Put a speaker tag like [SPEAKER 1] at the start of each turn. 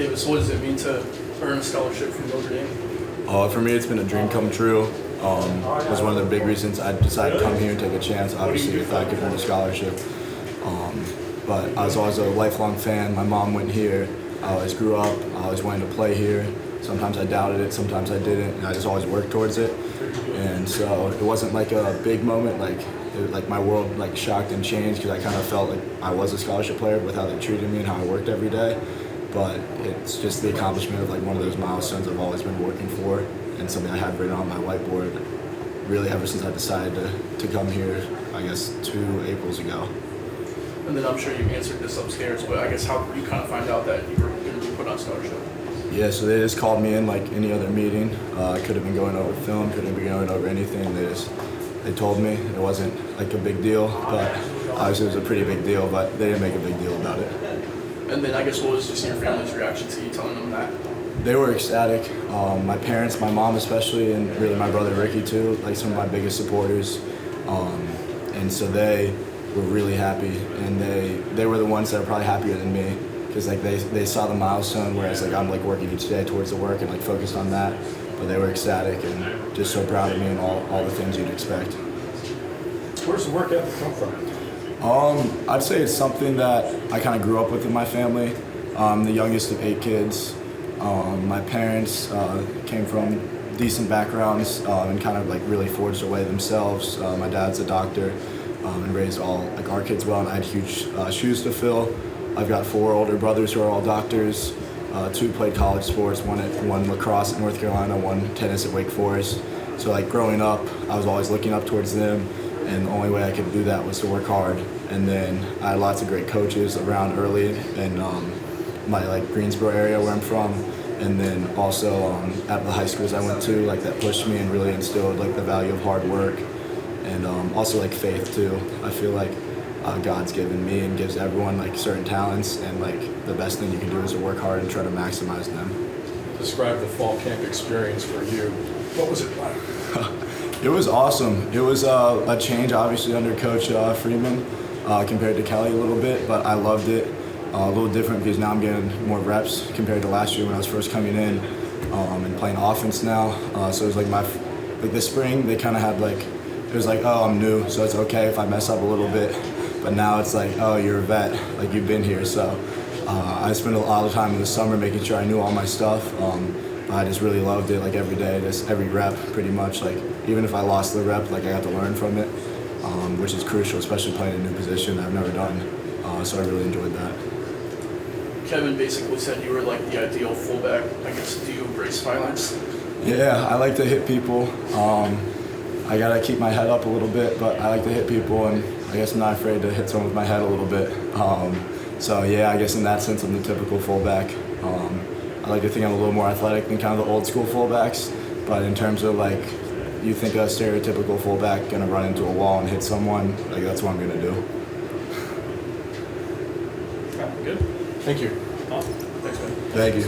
[SPEAKER 1] Davis, what does it mean to earn a scholarship from Notre Dame?
[SPEAKER 2] For me, it's been a dream come true. It was one of the big reasons I decided to come here and take a chance. Obviously, if I could earn a scholarship. But I was always a lifelong fan. My mom went here. I always grew up. I always wanted to play here. Sometimes I doubted it, sometimes I didn't, and I just always worked towards it. And so it wasn't like a big moment, like my world like shocked and changed because I kind of felt like I was a scholarship player with how they treated me and how I worked every day. But it's just the accomplishment of like one of those milestones I've always been working for, and something I had written on my whiteboard really ever since I decided to come here, I guess 2 Aprils ago.
[SPEAKER 1] And then I'm sure you answered this upstairs, but I guess how did you kind of find out that you were going to be put on scholarship?
[SPEAKER 2] Yeah, so they just called me in like any other meeting. I could have been going over film, could have been going over anything. They told me it wasn't like a big deal, but obviously it was a pretty big deal, but they didn't make a big deal about it.
[SPEAKER 1] And then I guess what was just your family's reaction to you telling them that?
[SPEAKER 2] They were ecstatic. My parents, my mom especially, and really my brother Ricky too, like some of my biggest supporters. And so they were really happy, and they were the ones that were probably happier than me. Because like they saw the milestone, whereas like I'm like working each day towards the work and like focused on that. But they were ecstatic and just so proud of me and all the things you'd expect.
[SPEAKER 3] Where's the work ethic come from?
[SPEAKER 2] I'd say it's something that I kind of grew up with in my family. I'm the youngest of 8 kids. My parents came from decent backgrounds and kind of like really forged their way themselves. My dad's a doctor and raised all like our kids well, and I had huge shoes to fill. I've got 4 older brothers who are all doctors. 2 played college sports, one lacrosse at North Carolina, 1 tennis at Wake Forest. So like growing up, I was always looking up towards them, and the only way I could do that was to work hard. And then I had lots of great coaches around early in my like Greensboro area where I'm from, and then also at the high schools I went to, like that pushed me and really instilled like the value of hard work, and also like faith too. I feel like God's given me and gives everyone like certain talents, and like the best thing you can do is to work hard and try to maximize them.
[SPEAKER 3] Describe the fall camp experience for you. What was it like?
[SPEAKER 2] It was awesome. It was a change obviously under Coach Freeman compared to Kelly a little bit, but I loved it. A little different because now I'm getting more reps compared to last year when I was first coming in and playing offense now. So it was like this spring they kind of had like, it was like, oh, I'm new, so it's okay if I mess up a little bit. But now it's like, oh, you're a vet, like you've been here. So I spent a lot of time in the summer making sure I knew all my stuff. I just really loved it, like every day, just every rep pretty much. Like even if I lost the rep, like I got to learn from it, which is crucial, especially playing a new position that I've never done. So I really enjoyed that.
[SPEAKER 1] Kevin basically said you were like the ideal fullback. I guess, do you embrace violence?
[SPEAKER 2] Yeah, I like to hit people. I gotta keep my head up a little bit, but I like to hit people, and I guess I'm not afraid to hit someone with my head a little bit. So yeah, I guess in that sense I'm the typical fullback. I like to think I'm a little more athletic than kind of the old school fullbacks, but in terms of like, you think a stereotypical fullback gonna run into a wall and hit someone, like that's what I'm gonna do.
[SPEAKER 3] Good. Thank you.
[SPEAKER 1] Thanks, man.
[SPEAKER 2] Thank you.